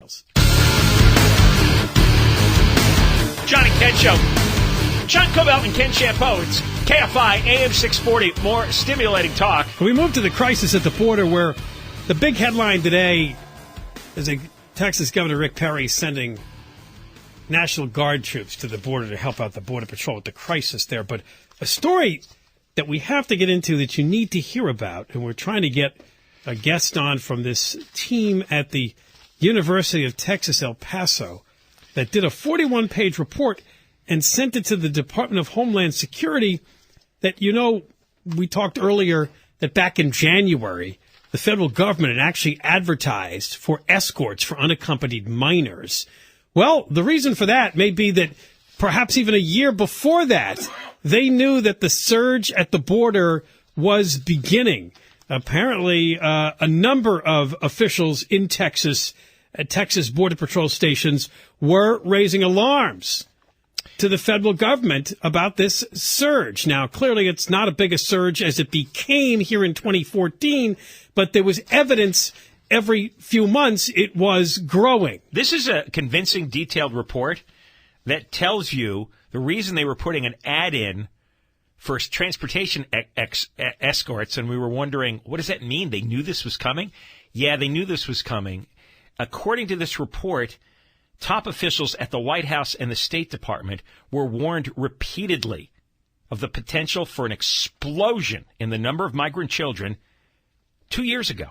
arrivals. John and Ken Show. John Cobell and Ken Champeau. It's KFI AM 640. More stimulating talk. We move to the crisis at the border, where the big headline today is Texas Governor Rick Perry sending National Guard troops to the border to help out the Border Patrol with the crisis there. But a story that we have to get into that you need to hear about, and we're trying to get a guest on from this team at the University of Texas, El Paso, that did a 41-page report and sent it to the Department of Homeland Security that, we talked earlier that back in January, the federal government had actually advertised for escorts for unaccompanied minors. Well, the reason for that may be that perhaps even a year before that, they knew that the surge at the border was beginning. Apparently, a number of officials in Texas, at Texas Border Patrol stations, were raising alarms to the federal government about this surge. Now, clearly, it's not as big a surge as it became here in 2014, but there was evidence every few months it was growing. This is a convincing, detailed report that tells you the reason they were putting an ad in for transportation escorts, and we were wondering, what does that mean? They knew this was coming? Yeah, they knew this was coming. According to this report, top officials at the White House and the State Department were warned repeatedly of the potential for an explosion in the number of migrant children 2 years ago.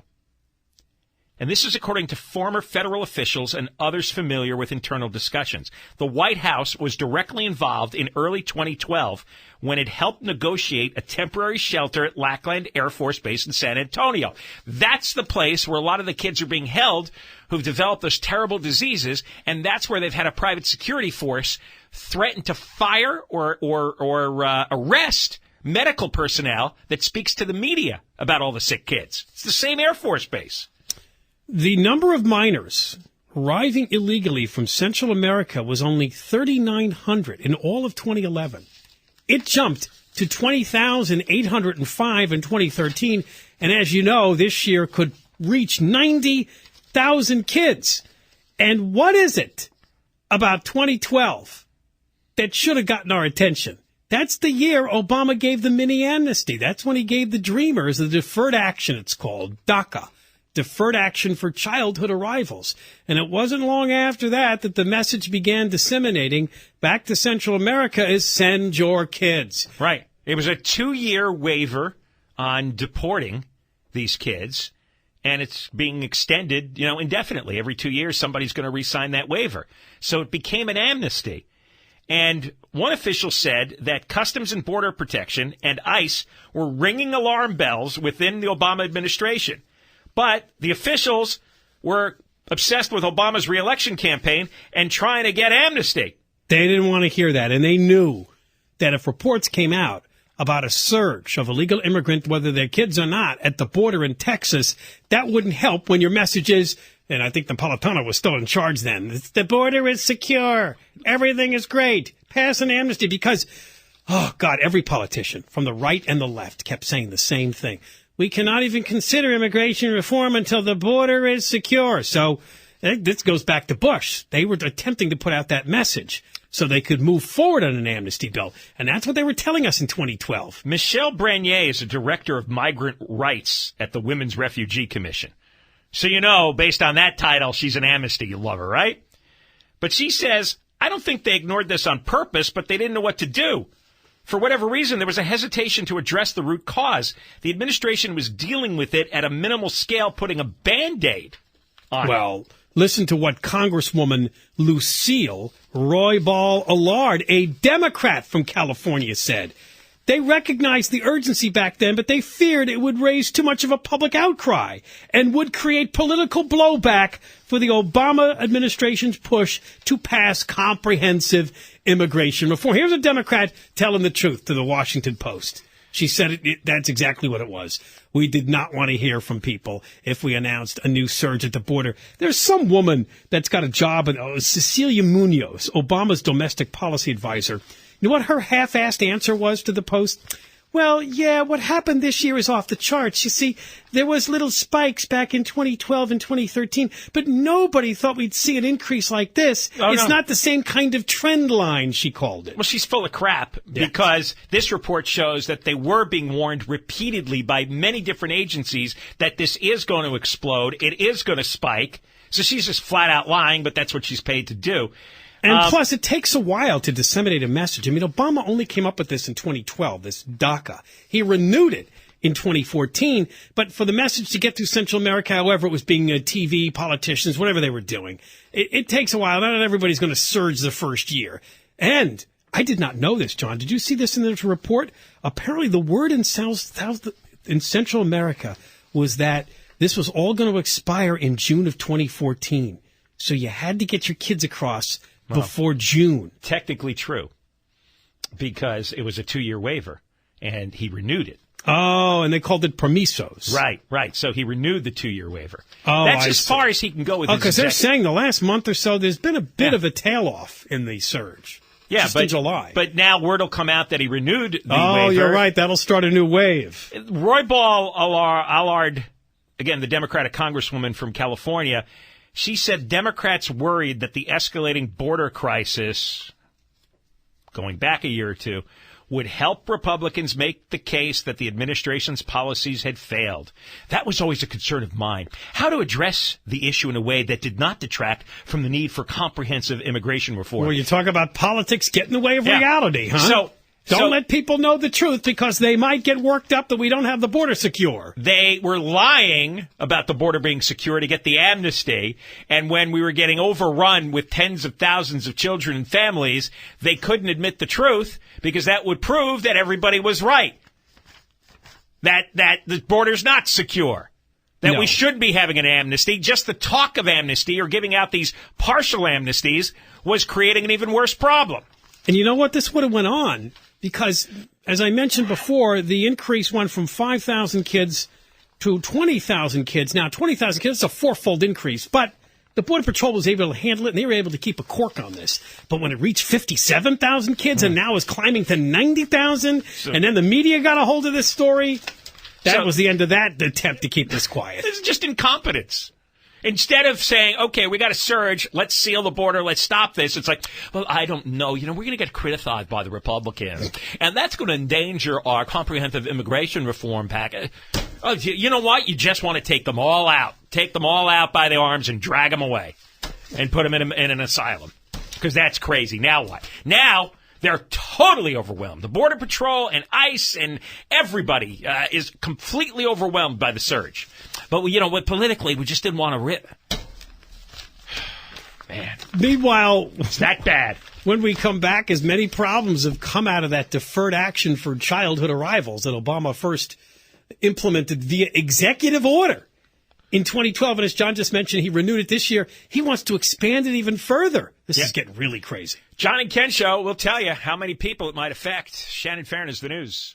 And this is according to former federal officials and others familiar with internal discussions. The White House was directly involved in early 2012 when it helped negotiate a temporary shelter at Lackland Air Force Base in San Antonio. That's the place where a lot of the kids are being held who've developed those terrible diseases, and that's where they've had a private security force threaten to fire or arrest medical personnel that speaks to the media about all the sick kids. It's the same Air Force Base. The number of minors arriving illegally from Central America was only 3,900 in all of 2011. It jumped to 20,805 in 2013, and as you know, this year could reach 90,000 kids. And what is it about 2012 that should have gotten our attention? That's the year Obama gave the mini amnesty. That's when he gave the Dreamers the deferred action, it's called, DACA. Deferred action for childhood arrivals. And it wasn't long after that that the message began disseminating back to Central America is send your kids. Right. It was a 2-year waiver on deporting these kids, and it's being extended, indefinitely. Every 2 years, somebody's going to re-sign that waiver. So it became an amnesty. And one official said that Customs and Border Protection and ICE were ringing alarm bells within the Obama administration. But the officials were obsessed with Obama's reelection campaign and trying to get amnesty. They didn't want to hear that, and they knew that if reports came out about a surge of illegal immigrants, whether they're kids or not, at the border in Texas, that wouldn't help when your message is, and I think Napolitano was still in charge then, the border is secure, everything is great, pass an amnesty, because, oh, God, every politician from the right and the left kept saying the same thing. We cannot even consider immigration reform until the border is secure. So this goes back to Bush. They were attempting to put out that message so they could move forward on an amnesty bill. And that's what they were telling us in 2012. Michelle Branier is a director of migrant rights at the Women's Refugee Commission. So, based on that title, she's an amnesty lover, right? But she says, I don't think they ignored this on purpose, but they didn't know what to do. For whatever reason, there was a hesitation to address the root cause. The administration was dealing with it at a minimal scale, putting a Band-Aid on it. Well, listen to what Congresswoman Lucille Roybal-Allard, a Democrat from California, said. They recognized the urgency back then, but they feared it would raise too much of a public outcry and would create political blowback for the Obama administration's push to pass comprehensive immigration reform. Here's a Democrat telling the truth to the Washington Post. She said that's exactly what it was. We did not want to hear from people if we announced a new surge at the border. There's some woman that's got a job, Cecilia Munoz, Obama's domestic policy advisor. You know what her half-assed answer was to the Post? Well, yeah, what happened this year is off the charts. You see, there was little spikes back in 2012 and 2013, but nobody thought we'd see an increase like this. It's not the same kind of trend line, she called it. Well, she's full of crap because this report shows that they were being warned repeatedly by many different agencies that this is going to explode. It is going to spike. So she's just flat out lying, but that's what she's paid to do. And plus, it takes a while to disseminate a message. I mean, Obama only came up with this in 2012, this DACA. He renewed it in 2014, but for the message to get through Central America, however it was being TV, politicians, whatever they were doing, it takes a while. Not everybody's going to surge the first year. And I did not know this, John. Did you see this in the report? Apparently, the word in Central America was that this was all going to expire in June of 2014. So you had to get your kids across before June. Technically true, because it was a 2-year waiver, and he renewed it. Oh, and they called it permisos. Right. So he renewed the 2-year waiver. Oh, that's as far as he can go with his because they're saying the last month or so there's been a bit of a tail-off in the surge. Yeah, just in July. But now word will come out that he renewed the waiver. Oh, you're right. That'll start a new wave. Roy Ball Allard, again, the Democratic congresswoman from California, she said Democrats worried that the escalating border crisis, going back a year or two, would help Republicans make the case that the administration's policies had failed. That was always a concern of mine. How to address the issue in a way that did not detract from the need for comprehensive immigration reform. Well, you talk about politics get in the way of reality, huh? Don't let people know the truth because they might get worked up that we don't have the border secure. They were lying about the border being secure to get the amnesty, and when we were getting overrun with tens of thousands of children and families, they couldn't admit the truth because that would prove that everybody was right, that the border's not secure, that we should be having an amnesty. Just the talk of amnesty or giving out these partial amnesties was creating an even worse problem. And you know what? This would have went on. Because, as I mentioned before, the increase went from 5,000 kids to 20,000 kids. Now, 20,000 kids is a fourfold increase, but the Border Patrol was able to handle it, and they were able to keep a cork on this. But when it reached 57,000 kids and now is climbing to 90,000, and then the media got a hold of this story, that was the end of that attempt to keep this quiet. This is just incompetence. Instead of saying, okay, we got a surge, let's seal the border, let's stop this, it's like, well, I don't know. We're going to get criticized by the Republicans, and that's going to endanger our comprehensive immigration reform package. Oh, you know what? You just want to take them all out. Take them all out by the arms and drag them away and put them in an asylum because that's crazy. Now what? Now they're totally overwhelmed. The Border Patrol and ICE and everybody is completely overwhelmed by the surge. But, politically, we just didn't want to rip. Man. Meanwhile, it's that bad. When we come back, as many problems have come out of that deferred action for childhood arrivals that Obama first implemented via executive order in 2012. And as John just mentioned, he renewed it this year. He wants to expand it even further. This is getting really crazy. John and Ken Show will tell you how many people it might affect. Shannon Farron is the news.